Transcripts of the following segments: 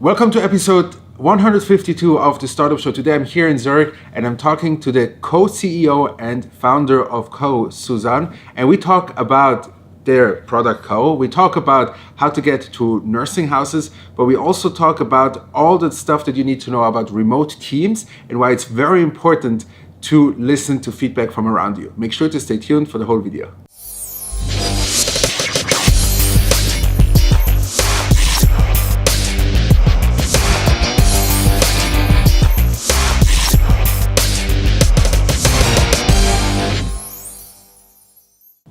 Welcome to episode 152 of the Startup Show. Today I'm here in Zurich and I'm talking to the co-CEO and founder of Caru, Susanne, and we talk about their product Caru. We talk about how to get to nursing houses, but we also talk about all the stuff that you need to know about remote teams and why it's very important to listen to feedback from around you. Make sure to stay tuned for the whole video.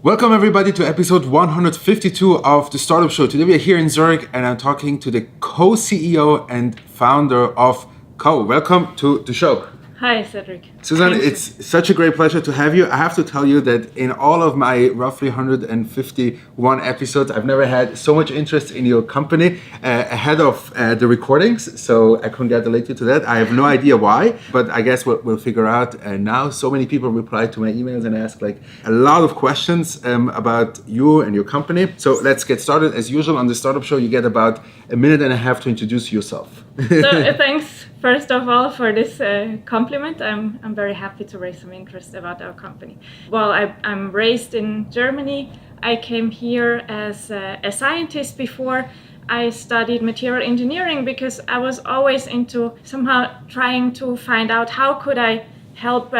Welcome everybody to episode 152 of the Startup Show. Today we are here in Zurich and I'm talking to the co-CEO and founder of Caru. Welcome to the show. Hi, Cedric. Susanne, it's such a great pleasure to have you. I have to tell you that in all of my roughly 151 episodes, I've never had so much interest in your company ahead of the recordings. So I congratulate you to that. I have no idea why, but I guess we'll figure out. And now so many people reply to my emails and ask like a lot of questions about you and your company. So let's get started. As usual on the Startup Show, you get about a minute and a half to introduce yourself. So thanks first of all for this compliment. I'm very happy to raise some interest about our company. Well, I'm raised in Germany. I came here as a scientist before. I studied material engineering because I was always into somehow trying to find out how could I help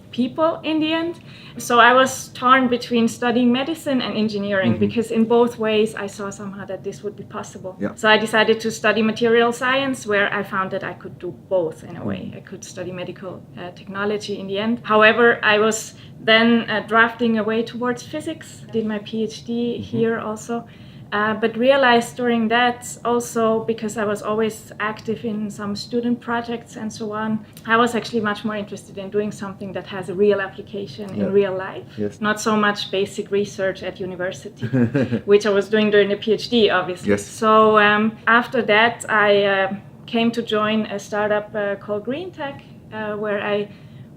people in the end. So I was torn between studying medicine and engineering because in both ways I saw somehow that this would be possible. Yeah. So I decided to study material science, where I found that I could do both in a way. I could study medical technology in the end. However, I was then drafting away towards physics. Did my PhD here also. But realized during that also, because I was always active in some student projects and so on, I was actually much more interested in doing something that has a real application in real life. Yes. Not so much basic research at university, which I was doing during the PhD, obviously. Yes. So after that, I came to join a startup called Green Tech, where I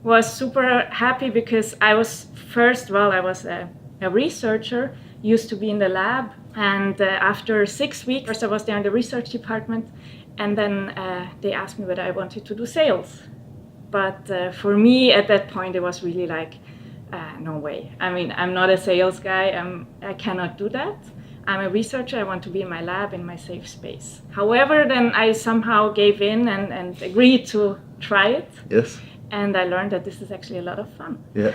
was super happy because I was a researcher, used to be in the lab. And after 6 weeks, first I was there in the research department, and then they asked me whether I wanted to do sales. But for me at that point, it was really like, no way. I mean, I'm not a sales guy. I cannot do that. I'm a researcher. I want to be in my lab, in my safe space. However, then I somehow gave in and agreed to try it. Yes. And I learned that this is actually a lot of fun. Yeah.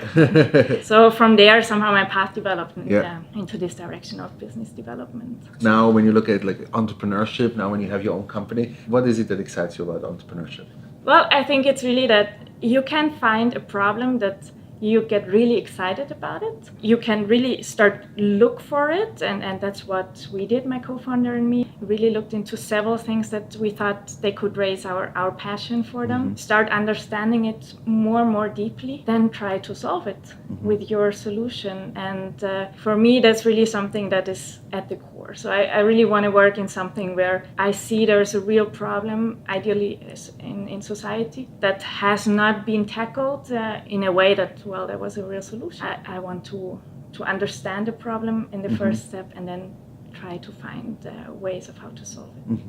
So from there, somehow my path developed into this direction of business development. Now, when you look at like entrepreneurship, now when you have your own company, what is it that excites you about entrepreneurship? Well, I think it's really that you can find a problem that you get really excited about it. You can really start look for it, and that's what we did, my co-founder and me. Really looked into several things that we thought they could raise our passion for them. Start understanding it more deeply, then try to solve it with your solution. And for me, that's really something that is at the core. So I really want to work in something where I see there's a real problem, ideally in society, that has not been tackled in a way that, well, there was a real solution. I want to understand the problem in the first step and then try to find ways of how to solve it.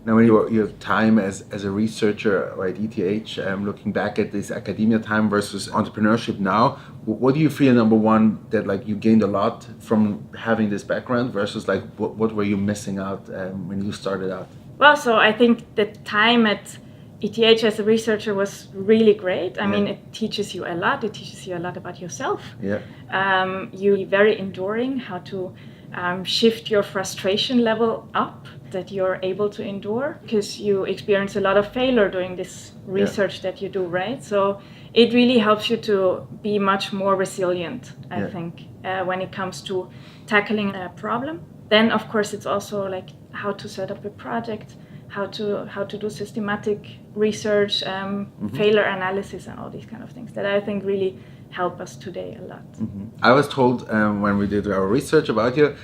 Now, when you have time as a researcher or at ETH, looking back at this academia time versus entrepreneurship now, what do you feel, number one, that like you gained a lot from having this background versus like what were you missing out when you started out? Well, so I think the time at ETH as a researcher was really great. I mean, it teaches you a lot. It teaches you a lot about yourself. Yeah. You're very enduring, how to shift your frustration level up, that you're able to endure, because you experience a lot of failure doing this research that you do, right? So it really helps you to be much more resilient, I think, when it comes to tackling a problem. Then, of course, it's also like how to set up a project, how to do systematic research, failure analysis, and all these kind of things that I think really help us today a lot. I was told when we did our research about you,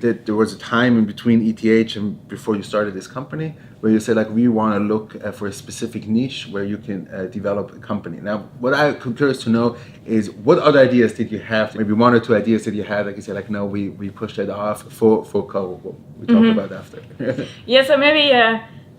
that there was a time in between ETH and before you started this company where you said like we want to look for a specific niche where you can develop a company. Now, what I'm curious to know is what other ideas did you have? Maybe one or two ideas that you had, like you said, like no, we pushed it off for Caru. We talk about after. Yeah, so maybe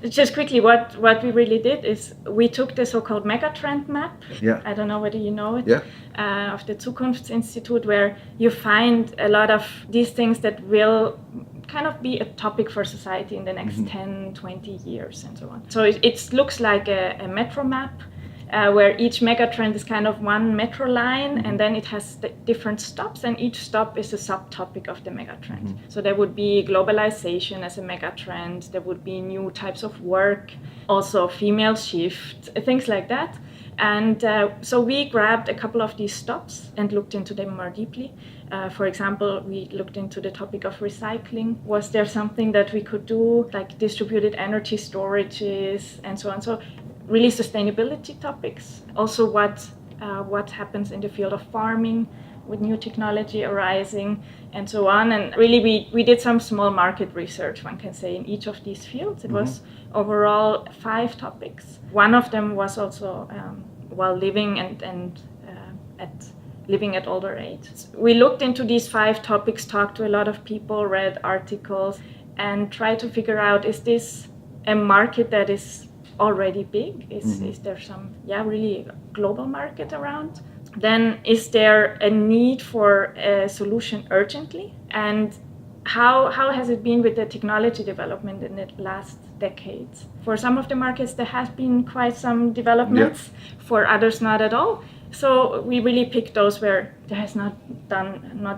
just quickly, what we really did is we took the so-called megatrend map. Yeah. I don't know whether you know it. Yeah. Of the Zukunftsinstitut, where you find a lot of these things that will kind of be a topic for society in the next 10, 20 years and so on. So it looks like a metro map. Where each megatrend is kind of one metro line, and then it has the different stops, and each stop is a subtopic of the megatrend. So there would be globalization as a megatrend, there would be new types of work, also female shift, things like that. And so we grabbed a couple of these stops and looked into them more deeply. For example, we looked into the topic of recycling. Was there something that we could do, like distributed energy storages and so on? So really sustainability topics. Also what happens in the field of farming with new technology arising and so on. And really we did some small market research, one can say, in each of these fields. It was overall 5 topics. One of them was also while living and living at older age. We looked into these 5 topics, talked to a lot of people, read articles, and tried to figure out, is this a market that is already big? Is there some really global market around? Then is there a need for a solution urgently? And how has it been with the technology development in the last decades? For some of the markets there has been quite some developments, for others not at all. So we really picked those where there has not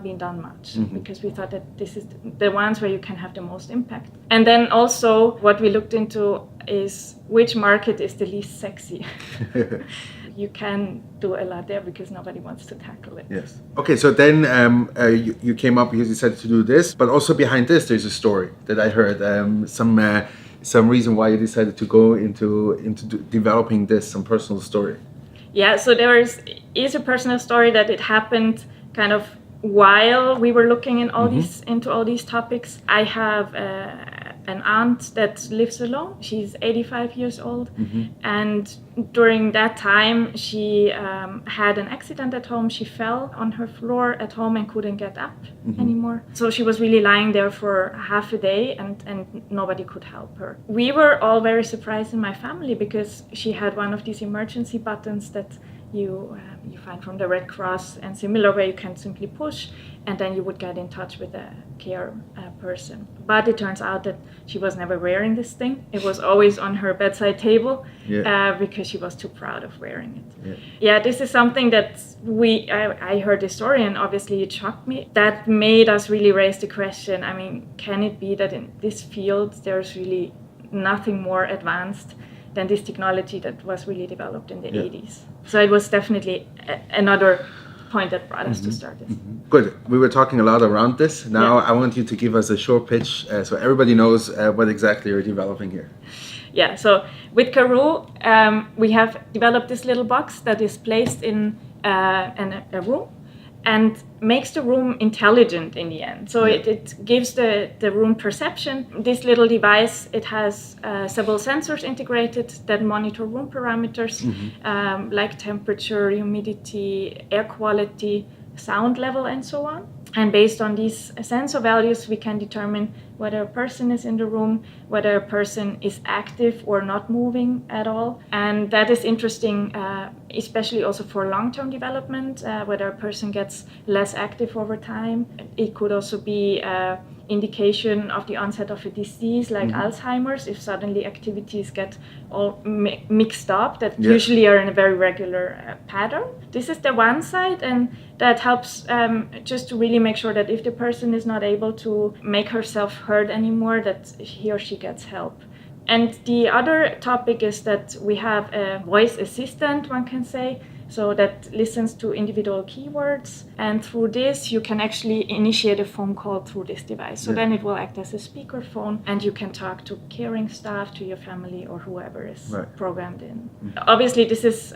been done much, because we thought that this is the ones where you can have the most impact. And then also what we looked into is which market is the least sexy. You can do a lot there because nobody wants to tackle it. Yes. Okay, so then you came up, you decided to do this, but also behind this there's a story that I heard, some reason why you decided to go into developing this, some personal story. Yeah, so there is a personal story that it happened kind of while we were looking in into all these topics. I have an aunt that lives alone. She's 85 years old, and during that time she had an accident at home. She fell on her floor at home and couldn't get up anymore. So she was really lying there for half a day, and nobody could help her. We were all very surprised in my family because she had one of these emergency buttons that you find from the Red Cross and similar, where you can simply push and then you would get in touch with a care person. But it turns out that she was never wearing this thing. It was always on her bedside table because she was too proud of wearing it. Yeah, this is something that I heard this story, and obviously it shocked me. That made us really raise the question, I mean, can it be that in this field there's really nothing more advanced than this technology that was really developed in the 80s. So it was definitely another point that brought us to start this. Good. We were talking a lot around this. Now I want you to give us a short pitch so everybody knows what exactly you're developing here. Yeah, so with Caru, we have developed this little box that is placed in a room and makes the room intelligent in the end. So it gives the room perception. This little device, it has several sensors integrated that monitor room parameters like temperature, humidity, air quality, sound level, and so on. And based on these sensor values, we can determine whether a person is in the room, whether a person is active or not moving at all. And that is interesting, especially also for long-term development, whether a person gets less active over time. It could also be indication of the onset of a disease like Alzheimer's, if suddenly activities get all mixed up that usually are in a very regular pattern. This is the one side, and that helps just to really make sure that if the person is not able to make herself heard anymore, that he or she gets help. And the other topic is that we have a voice assistant, one can say, so that listens to individual keywords, and through this you can actually initiate a phone call through this device. So then it will act as a speakerphone, and you can talk to caring staff, to your family, or whoever is programmed in. Obviously this is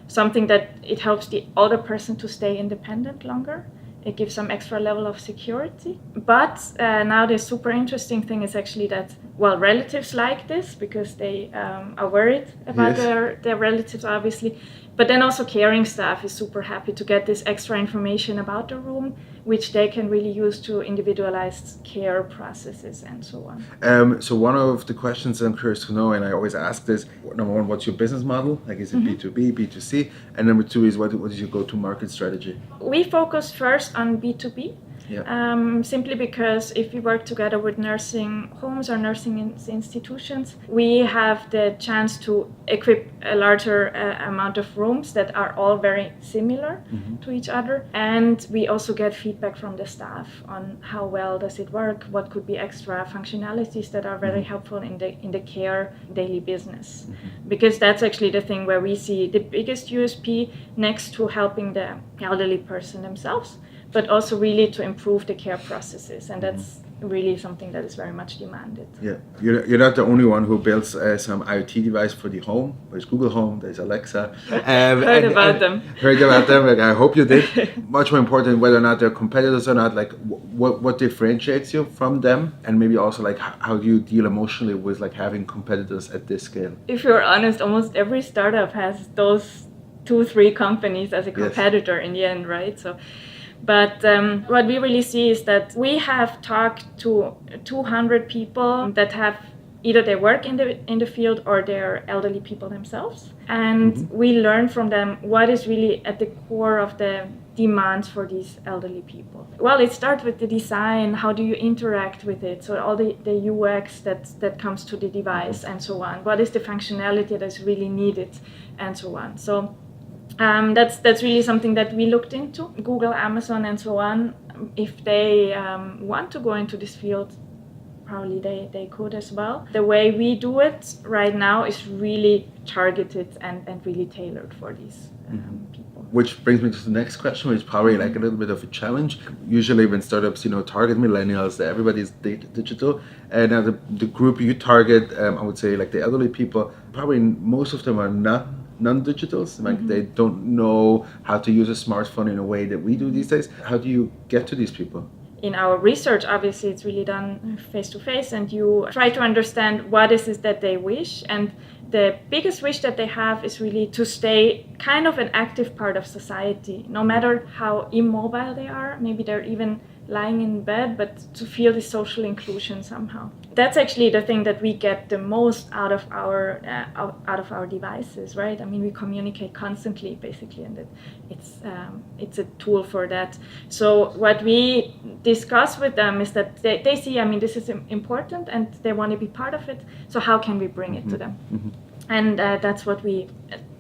something that it helps the older person to stay independent longer. It gives some extra level of security. But now the super interesting thing is actually that, well, relatives like this because they are worried about their relatives, obviously. But then also caring staff is super happy to get this extra information about the room, which they can really use to individualize care processes and so on. So one of the questions I'm curious to know, and I always ask this, number one, what's your business model? Like, is it B2B, B2C? And number two is, what is your go-to-market strategy? We focus first on B2B. Yeah. Simply because if we work together with nursing homes or nursing institutions, we have the chance to equip a larger amount of rooms that are all very similar to each other. And we also get feedback from the staff on how well does it work, what could be extra functionalities that are very helpful in the care daily business. Because that's actually the thing where we see the biggest USP next to helping the elderly person themselves, but also really to improve the care processes. And that's really something that is very much demanded. Yeah, you're not the only one who builds some IoT device for the home. There's Google Home, there's Alexa. Heard about them. Heard about them, like, I hope you did. Much more important, whether or not they're competitors or not, like what differentiates you from them, and maybe also like how do you deal emotionally with like having competitors at this scale? If you're honest, almost every startup has those 2-3 companies as a competitor in the end, right? But what we really see is that we have talked to 200 people that have either they work in the field or they're elderly people themselves. And we learn from them what is really at the core of the demands for these elderly people. Well, it starts with the design, how do you interact with it? So all the UX that comes to the device and so on. What is the functionality that's really needed and so on. So that's really something that we looked into. Google, Amazon, and so on. If they want to go into this field, probably they could as well. The way we do it right now is really targeted and really tailored for these people. Which brings me to the next question, which is probably like a little bit of a challenge. Usually when startups, target millennials, everybody's digital. And now the group you target, I would say like the elderly people, probably most of them are not non-digitals, like they don't know how to use a smartphone in a way that we do these days. How do you get to these people? In our research, obviously, it's really done face-to-face, and you try to understand what is it that they wish. And the biggest wish that they have is really to stay kind of an active part of society, no matter how immobile they are. Maybe they're even lying in bed, but to feel the social inclusion somehow. That's actually the thing that we get the most out of our devices, right? I mean, we communicate constantly, basically, and it's a tool for that. So what we discuss with them is that they see, I mean, this is important, and they want to be part of it. So how can we bring it to them? And that's what we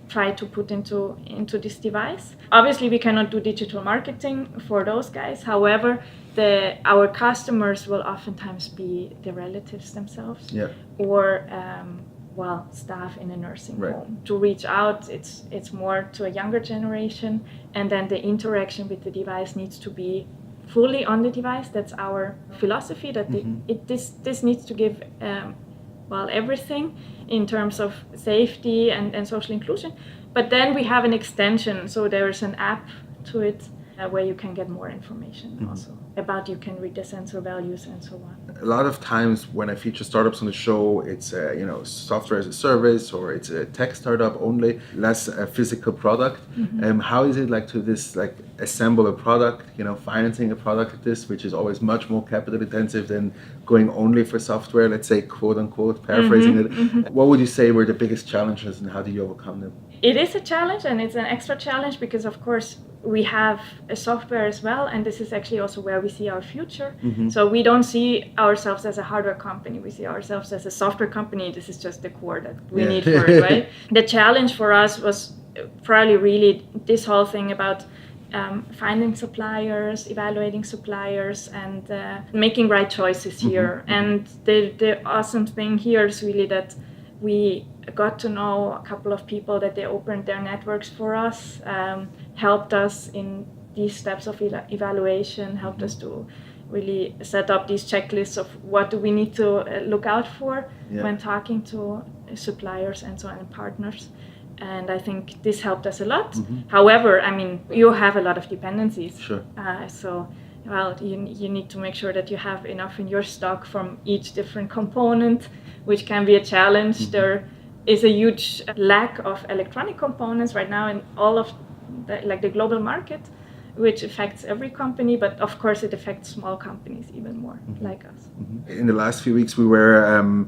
try to put into this device. Obviously, we cannot do digital marketing for those guys. However, our customers will oftentimes be the relatives themselves, or staff in a nursing home. To reach out, it's more to a younger generation, and then the interaction with the device needs to be fully on the device. That's our philosophy. That this needs to give everything in terms of safety and social inclusion. But then we have an extension, so there's an app to it where you can get more information also about, you can read the sensor values and so on. A lot of times when I feature startups on the show, it's software as a service, or it's a tech startup only, less a physical product. How is it like to this, like assemble a product, financing a product like this, which is always much more capital intensive than going only for software, let's say, quote unquote, paraphrasing it. What would you say were the biggest challenges, and how do you overcome them? It is a challenge, and it's an extra challenge because, of course, we have a software as well, and this is actually also where we see our future. So we don't see ourselves as a hardware company, we see ourselves as a software company. This is just the core that we need for it, right? The challenge for us was probably really this whole thing about finding suppliers, evaluating suppliers, and making right choices here. And the awesome thing here is really that we got to know a couple of people that they opened their networks for us, helped us in these steps of evaluation, helped us to really set up these checklists of what do we need to look out for when talking to suppliers and so on, and partners. And I think this helped us a lot. However, I mean, you have a lot of dependencies. Sure. You need to make sure that you have enough in your stock from each different component, which can be a challenge. There is a huge lack of electronic components right now in all of the global market. which affects every company, but of course it affects small companies even more, like us. In the last few weeks, we were,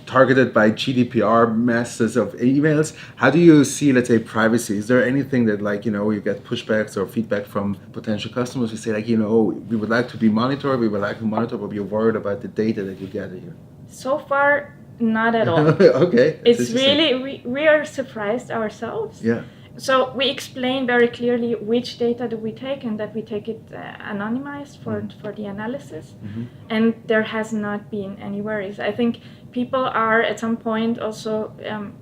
targeted by GDPR masses of emails. How do you see, let's say, privacy? Is there anything that, you get pushbacks or feedback from potential customers who say, we would like to be monitored, but we're worried about the data that you gather here? So far, not at all. Okay. It's really, we are surprised ourselves. Yeah. So we explain very clearly which data do we take, and that we take it anonymized for the analysis. And there has not been any worries. I think people are at some point also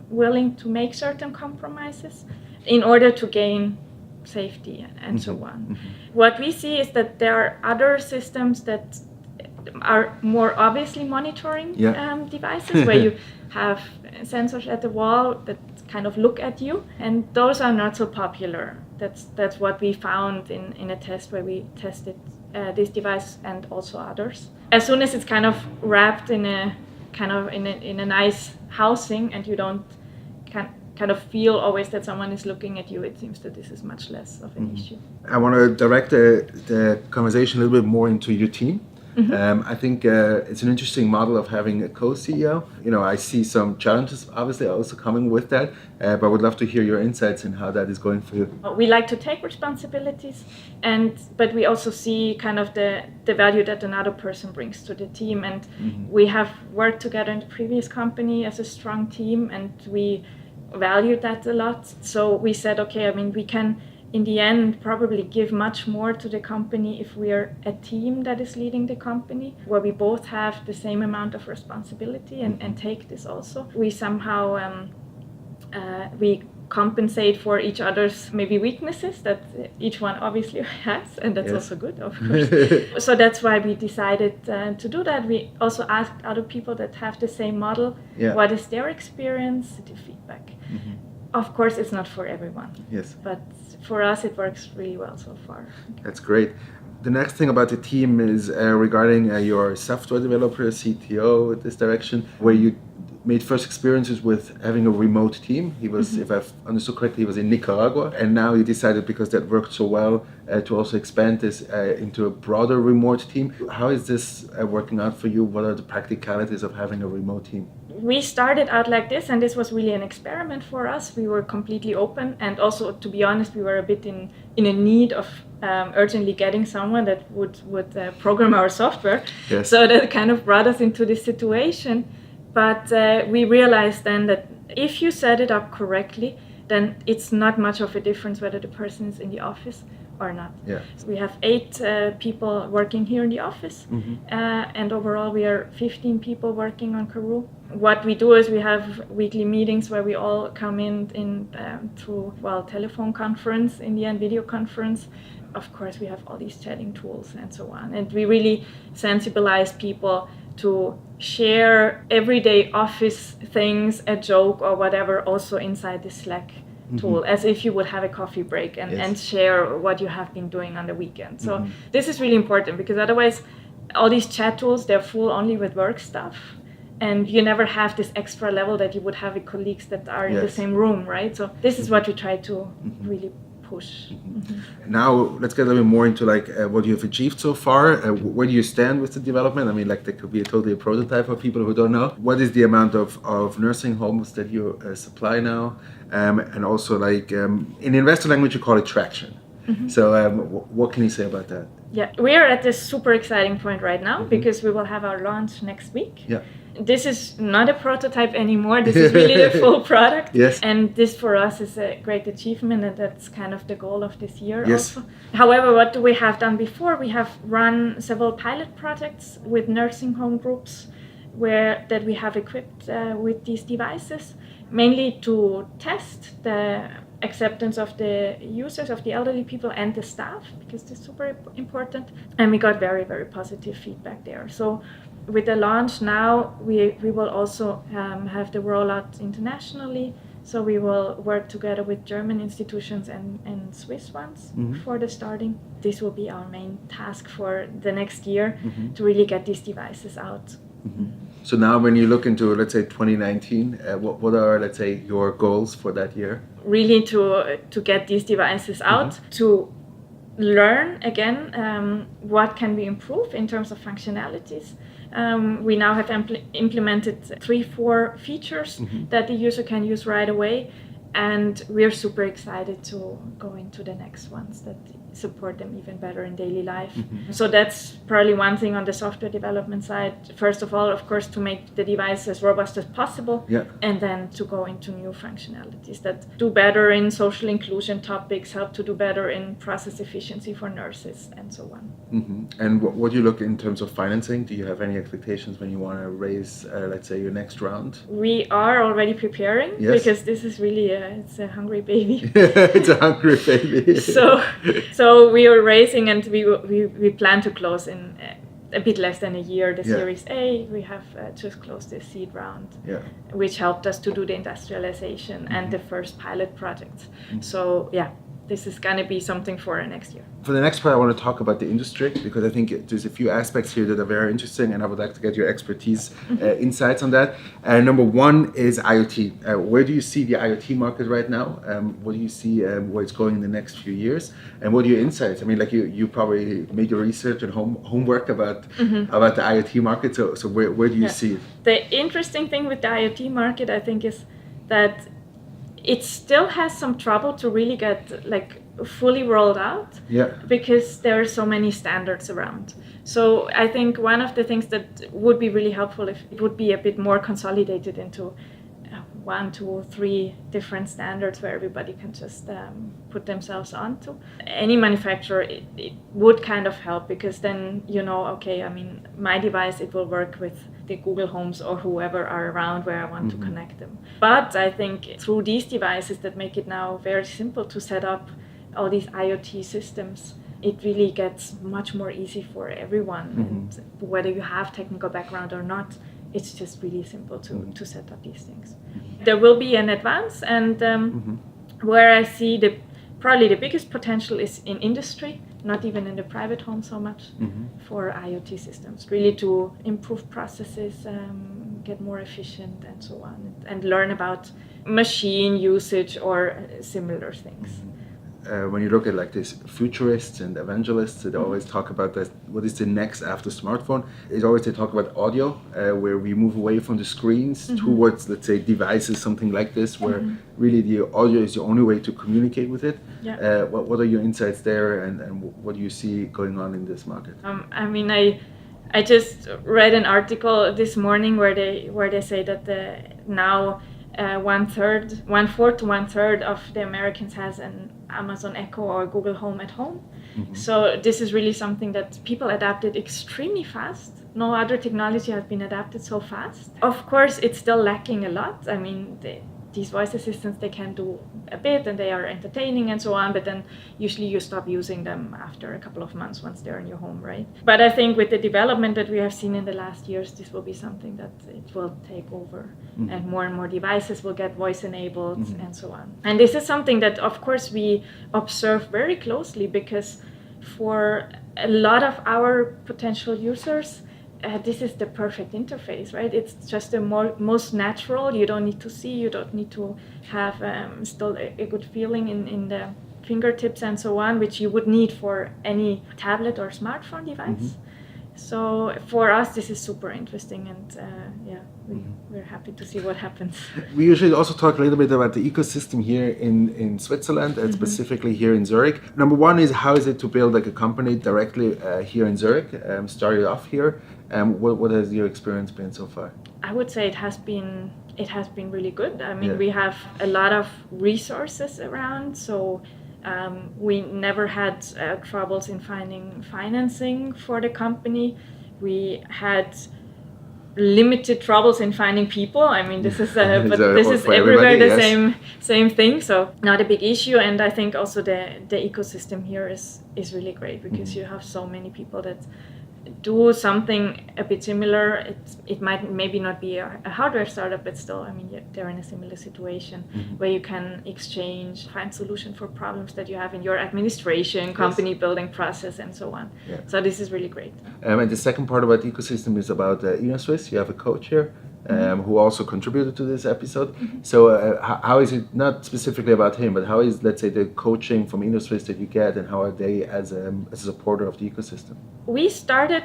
willing to make certain compromises in order to gain safety and so on. What we see is that there are other systems that are more obviously monitoring devices where you have sensors at the wall that kind of look at you, and those are not so popular. That's what we found in a test where we tested this device and also others. As soon as it's kind of wrapped in a nice housing and you don't kind of feel always that someone is looking at you, it seems that this is much less of an issue. I want to direct the conversation a little bit more into your team. I think it's an interesting model of having a co-CEO. I see some challenges obviously also coming with that, but I would love to hear your insights in how that is going for you. We like to take responsibilities, but we also see kind of the value that another person brings to the team. And we have worked together in the previous company as a strong team, and we valued that a lot. So we said, okay, we can in the end probably give much more to the company if we are a team that is leading the company, where we both have the same amount of responsibility and take this also. We somehow we compensate for each other's maybe weaknesses that each one obviously has, and that's also good, of course. So that's why we decided to do that. We also asked other people that have the same model, what is their experience, the feedback. Of course, it's not for everyone. Yes. But for us, it works really well so far. That's great. The next thing about the team is regarding your software developer, CTO, this direction, where you made first experiences with having a remote team. He was, if I've understood correctly, he was in Nicaragua, and now you decided, because that worked so well, to also expand this into a broader remote team. How is this working out for you? What are the practicalities of having a remote team? We started out like this, and this was really an experiment for us. We were completely open, and also, to be honest, we were a bit in a need of urgently getting someone that would program our software. Yes. So that kind of brought us into this situation. But we realized then that if you set it up correctly, then it's not much of a difference whether the person is in the office or not. Yeah. So we have 8 people working here in the office, and overall we are 15 people working on Caru. What we do is we have weekly meetings where we all come in through telephone conference, in the end video conference. Of course, we have all these chatting tools and so on, and we really sensibilize people to share everyday office things, a joke or whatever, also inside the Slack tool, as if you would have a coffee break and share what you have been doing on the weekend. So this is really important, because otherwise all these chat tools, they're full only with work stuff, and you never have this extra level that you would have with colleagues that are in the same room, right? So this is what we try to really push. Now let's get a little bit more into what you've achieved so far. Where do you stand with the development? That could be totally a prototype for people who don't know. What is the amount of nursing homes that you supply now? And also in investor language you call it traction. So what can you say about that? Yeah, we are at this super exciting point right now, because we will have our launch next week. Yeah. This is not a prototype anymore. This is really the full product. Yes. And this for us is a great achievement, and that's kind of the goal of this year also. However, what we have done before, we have run several pilot projects with nursing home groups that we have equipped with these devices, mainly to test the acceptance of the users, of the elderly people and the staff, because this is super important. And we got very, very positive feedback there. So with the launch now, we will also have the rollout internationally. So we will work together with German institutions and Swiss ones for the starting. This will be our main task for the next year, to really get these devices out. So now when you look into, let's say, 2019, what are, let's say, your goals for that year? Really to get these devices out, to learn again what can we improve in terms of functionalities. We now have implemented 3-4 features that the user can use right away, and we're super excited to go into the next ones that support them even better in daily life. So that's probably one thing on the software development side. First of all, of course, to make the device as robust as possible, and then to go into new functionalities that do better in social inclusion topics, help to do better in process efficiency for nurses, and so on. And what do you look in terms of financing? Do you have any expectations when you want to raise, let's say, your next round? We are already preparing, because this is really it's a hungry baby. It's a hungry baby. So we are raising, and we plan to close in a bit less than a year the Series A. We have just closed the seed round, which helped us to do the industrialization and the first pilot projects. So this is going to be something for next year. For the next part, I want to talk about the industry, because I think there's a few aspects here that are very interesting, and I would like to get your expertise, insights on that. Number one is IoT. Where do you see the IoT market right now? What do you see where it's going in the next few years? And what are your insights? I mean, like you probably made your research and homework about the IoT market. So where do you see it? The interesting thing with the IoT market, I think, is that it still has some trouble to really get fully rolled out, because there are so many standards around. So I think one of the things that would be really helpful if it would be a bit more consolidated into 1, 2, 3 different standards where everybody can just put themselves onto. Any manufacturer, it would kind of help, because then okay, I mean, my device, it will work with the Google Homes or whoever are around where I want to connect them. But I think through these devices that make it now very simple to set up all these IoT systems, it really gets much more easy for everyone. And whether you have technical background or not, it's just really simple to set up these things. There will be an advance, and where I see probably the biggest potential is in industry, not even in the private home so much, for IoT systems, really to improve processes, get more efficient, and so on, and learn about machine usage or similar things. When you look at like these futurists and evangelists, they always talk about that. What is the next after smartphone? It's always they talk about audio, where we move away from the screens towards, let's say, devices, something like this, where really the audio is the only way to communicate with it. What are your insights there, and what do you see going on in this market? I mean, I just read an article this morning where they say that now 1/4 to 1/3 of the Americans has an Amazon Echo or Google Home at home. So this is really something that people adapted extremely fast. No other technology has been adapted so fast. Of course, it's still lacking a lot. I mean, these voice assistants, they can do a bit and they are entertaining and so on, but then usually you stop using them after a couple of months once they're in your home, right? But I think with the development that we have seen in the last years, this will be something that it will take over, and more devices will get voice enabled and so on. And this is something that, of course, we observe very closely, because for a lot of our potential users, this is the perfect interface, right? It's just the most natural. You don't need to see, you don't need to have still a good feeling in the fingertips and so on, which you would need for any tablet or smartphone device. So for us, this is super interesting, and we're happy to see what happens. We usually also talk a little bit about the ecosystem here in Switzerland, and specifically here in Zurich. Number one is, how is it to build like a company directly here in Zurich, started off here? What has your experience been so far? I would say it has been really good. I mean, we have a lot of resources around, so we never had troubles in finding financing for the company. We had limited troubles in finding people. I mean, this is this is everywhere the same thing. So not a big issue. And I think also the ecosystem here is really great, because you have so many people that do something a bit similar. It might maybe not be a hardware startup, but still, I mean, they're in a similar situation where you can exchange, find solution for problems that you have in your administration, company building process, and so on. So this is really great. And the second part about the ecosystem is about InnoSwiss. You have a coach here. who also contributed to this episode. So how is it, not specifically about him, but how is, let's say, the coaching from industries that you get, and how are they as a supporter of the ecosystem? We started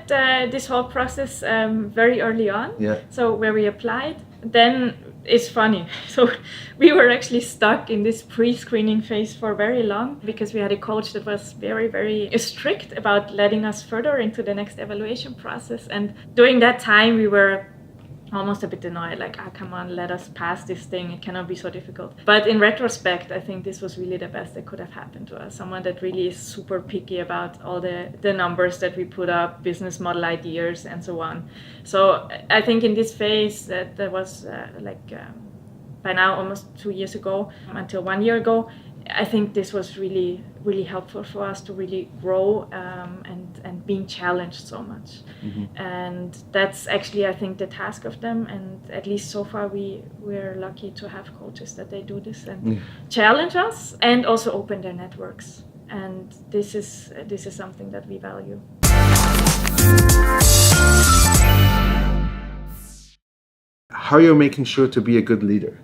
this whole process very early on. Yeah. So where we applied, then it's funny. So we were actually stuck in this pre-screening phase for very long because we had a coach that was very, very strict about letting us further into the next evaluation process. And during that time, we were almost a bit annoyed, like, come on, let us pass this thing. It cannot be so difficult. But in retrospect, I think this was really the best that could have happened to us. Someone that really is super picky about all the numbers that we put up, business model ideas, and so on. So I think in this phase that was by now almost 2 years ago, until 1 year ago, I think this was really, really helpful for us to really grow and being challenged so much. And that's actually, I think, the task of them. And at least so far, we're lucky to have coaches that they do this and challenge us and also open their networks. And this is something that we value. How are you making sure to be a good leader?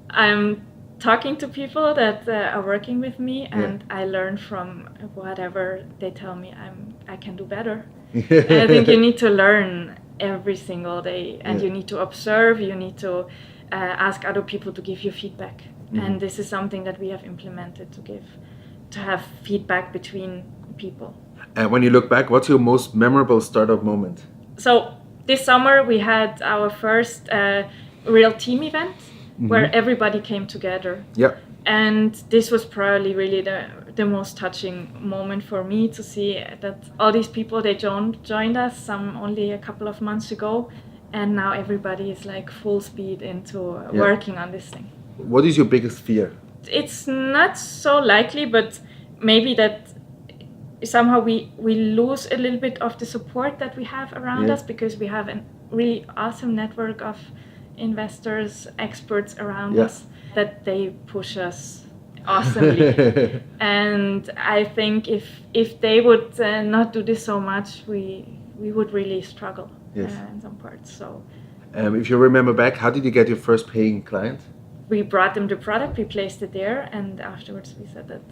I'm talking to people that are working with me, and I learn from whatever they tell me I can do better. And I think you need to learn every single day, and you need to observe, you need to ask other people to give you feedback. And this is something that we have implemented to have feedback between people. And when you look back, what's your most memorable startup moment? So this summer we had our first real team event where everybody came together. Yeah. And this was probably really the most touching moment for me, to see that all these people, they joined us, some only a couple of months ago, and now everybody is like full speed into working on this thing. What is your biggest fear? It's not so likely, but maybe that somehow we lose a little bit of the support that we have around us, because we have a really awesome network of investors, experts around us, that they push us awesomely. And I think if they would not do this so much, we would really struggle in some parts. So if you remember back, how did you get your first paying client? We brought them the product, we placed it there, and afterwards we said that,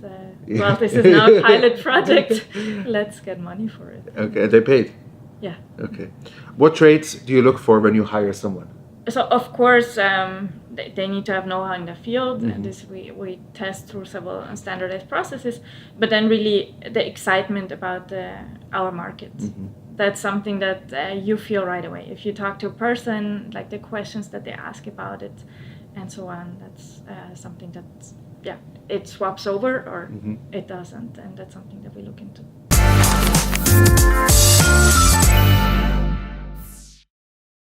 well, this is now a pilot project, let's get money for it. Okay, and they paid? Yeah. Okay. What traits do you look for when you hire someone? So of course, they need to have know-how in the field, and this we test through several standardized processes. But then really the excitement about our market. That's something that you feel right away. If you talk to a person, like the questions that they ask about it, and so on, that's something that it swaps over or it doesn't, and that's something that we look into.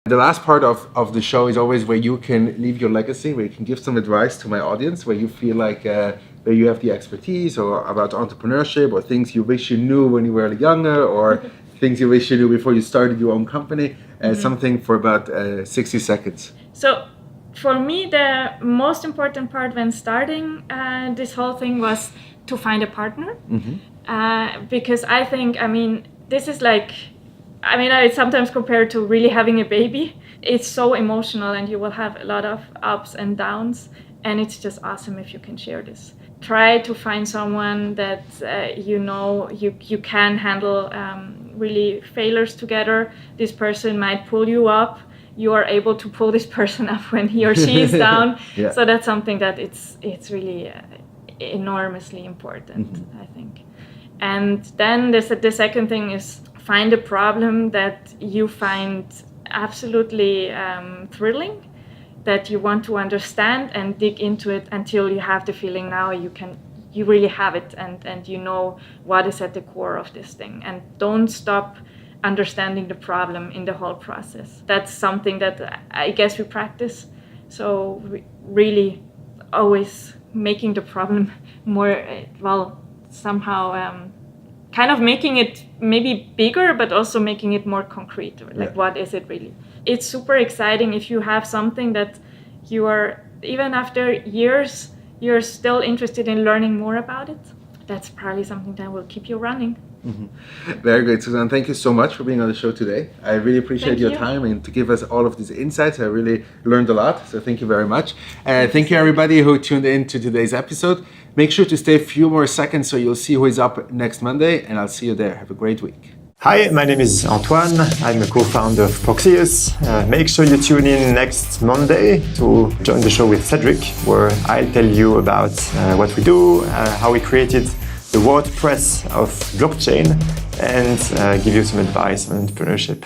The last part of the show is always where you can leave your legacy, where you can give some advice to my audience, where you feel like where you have the expertise, or about entrepreneurship, or things you wish you knew when you were younger, or things you wish you knew before you started your own company. Something for about 60 seconds. So for me, the most important part when starting this whole thing was to find a partner. Because I think, this is like, I sometimes compare to really having a baby. It's so emotional, and you will have a lot of ups and downs, and it's just awesome if you can share this. Try to find someone that you can handle really failures together. This person might pull you up. You are able to pull this person up when he or she is down. So that's something that it's really enormously important, I think. And then the second thing is, find a problem that you find absolutely thrilling, that you want to understand, and dig into it until you have the feeling now you really have it, and you know what is at the core of this thing. And don't stop understanding the problem in the whole process. That's something that I guess we practice. So really always making the problem more, somehow kind of making it maybe bigger, but also making it more concrete. Like, what is it really? It's super exciting if you have something that you are, even after years, you're still interested in learning more about it. That's probably something that will keep you running. Very good, Susanne. Thank you so much for being on the show today. I really appreciate your time and to give us all of these insights. I really learned a lot, so thank you very much. Thank you, everybody who tuned in to today's episode. Make sure to stay a few more seconds so you'll see who is up next Monday, and I'll see you there. Have a great week. Hi, my name is Antoine. I'm a co-founder of Proxius. Make sure you tune in next Monday to join the show with Cedric, where I'll tell you about what we do, how we created the WordPress of blockchain, and give you some advice on entrepreneurship.